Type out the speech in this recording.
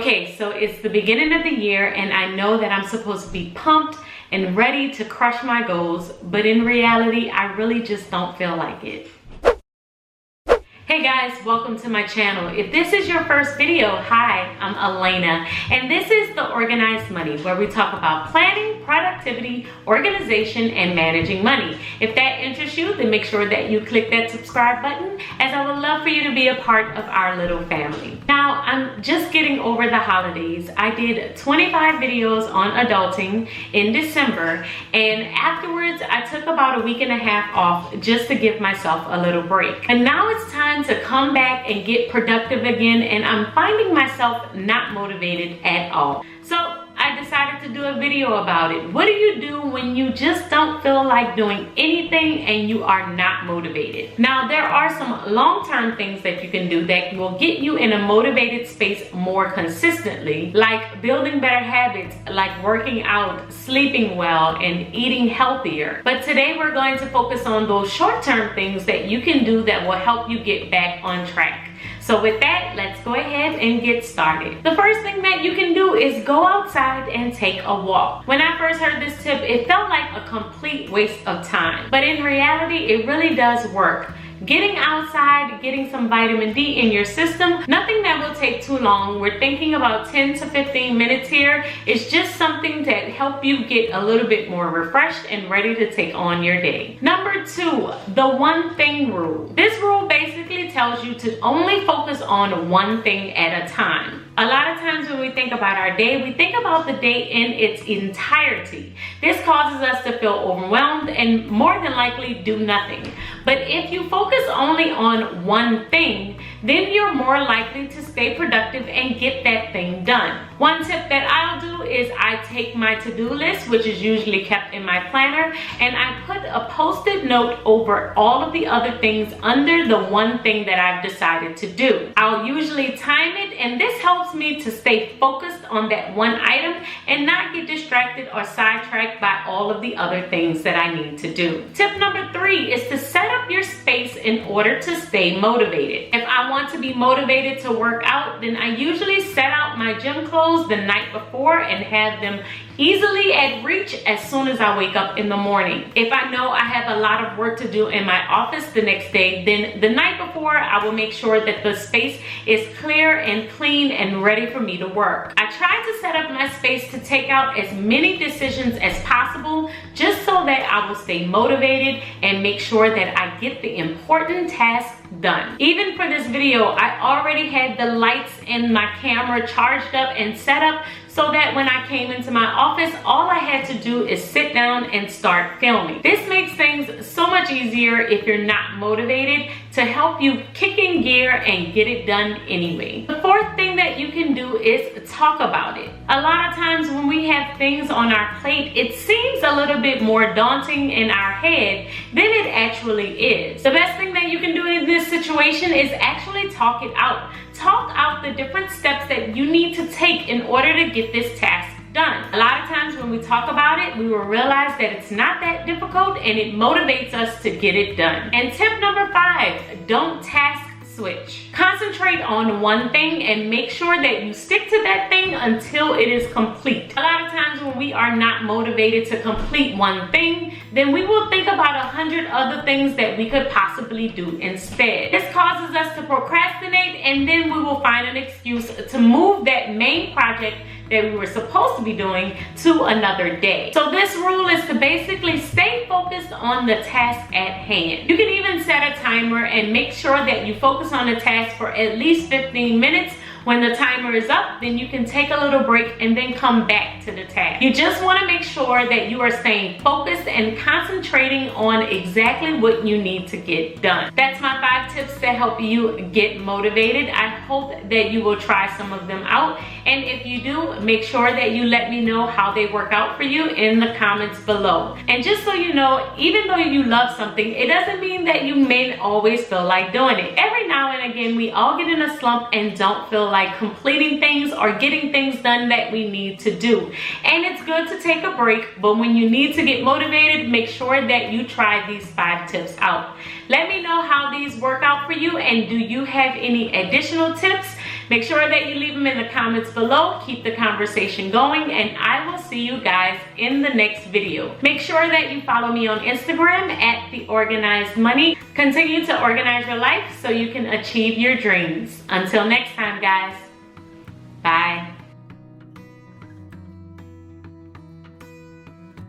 Okay, so it's the beginning of the year and I know that I'm supposed to be pumped and ready to crush my goals, but in reality, I really just don't feel like it. Hey guys, welcome to my channel. If this is your first video, hi, I'm Alaina, and this is The Organized Money, where we talk about planning, productivity, organization, and managing money. If that interests you, then make sure that you click that subscribe button, as I would love for you to be a part of our little family. Now, I'm just getting over the holidays. I did 25 videos on adulting in December, and afterwards, I took about a week and a half off just to give myself a little break. And now it's time to come back and get productive again, and I'm finding myself not motivated at all. So I decided to do a video about it. What do you do when you just don't feel like doing anything and you are not motivated? Now, there are some long-term things that you can do that will get you in a motivated space more consistently, like building better habits, like working out, sleeping well, and eating healthier. But today we're going to focus on those short-term things that you can do that will help you get back on track. So with that, let's go ahead and get started. The first thing that you can do is go outside and take a walk. When I first heard this tip, it felt like a complete waste of time. But in reality, it really does work. Getting outside, getting some vitamin D in your system, nothing that will take too long. We're thinking about 10 to 15 minutes here. It's just something to help you get a little bit more refreshed and ready to take on your day. Number 2, the one thing rule. This rule basically tells you to only focus on one thing at a time. A lot of times when we think about our day, we think about the day in its entirety. This causes us to feel overwhelmed and more than likely do nothing. But if you focus only on one thing, then you're more likely to stay productive and get that thing done. One tip that I'll do is I take my to-do list, which is usually kept in my planner, and I put a post-it note over all of the other things under the one thing that I've decided to do. I'll usually time it, and this helps me to stay focused on that one item and not get distracted or sidetracked by all of the other things that I need to do. Tip number 3 is to set up your space in order to stay motivated. If I want to be motivated to work out, then I usually set out my gym clothes the night before and have them easily at reach as soon as I wake up in the morning. If I know I have a lot of work to do in my office the next day, then the night before I will make sure that the space is clear and clean and ready for me to work. I try to set up my space to take out as many decisions as possible just so that I will stay motivated and make sure that I get the important tasks done. Even for this video, I already had the lights and my camera charged up and set up so that when I came into my office, all I had to do is sit down and start filming. This makes things so much easier if you're not motivated, to help you kick in gear and get it done anyway. The fourth thing that you can do is talk about it. A lot of times when we have things on our plate, it seems a little bit more daunting in our head than it actually is. The best thing that you can do in this situation is actually talk it out. Talk out the different steps that you need to take in order to get this task done. A lot of times when we talk about it, we will realize that it's not that difficult and it motivates us to get it done. And tip number 5, don't task switch. Concentrate on one thing and make sure that you stick to that thing until it is complete. A lot of times when we are not motivated to complete one thing, then we will think about 100 other things that we could possibly do instead. This causes us to procrastinate, and then we will find an excuse to move that main project that we were supposed to be doing to another day. So this rule is to basically stay focused on the task at hand. You can even set a timer and make sure that you focus on the task for at least 15 minutes. When the timer is up, then you can take a little break and then come back to the task. You just want to make sure that you are staying focused and concentrating on exactly what you need to get done. That's my 5 tips that help you get motivated. I hope that you will try some of them out. And if you do, make sure that you let me know how they work out for you in the comments below. And just so you know, even though you love something, it doesn't mean that you may always feel like doing it. Every now and again, we all get in a slump and don't feel like completing things or getting things done that we need to do. And it's good to take a break, but when you need to get motivated, make sure that you try these 5 tips out. Let me know how these work out for you, and do you have any additional tips Make sure that you leave them in the comments below. Keep the conversation going, and I will see you guys in the next video. Make sure that you follow me on Instagram at The Organized Money. Continue to organize your life so you can achieve your dreams. Until next time, guys. Bye.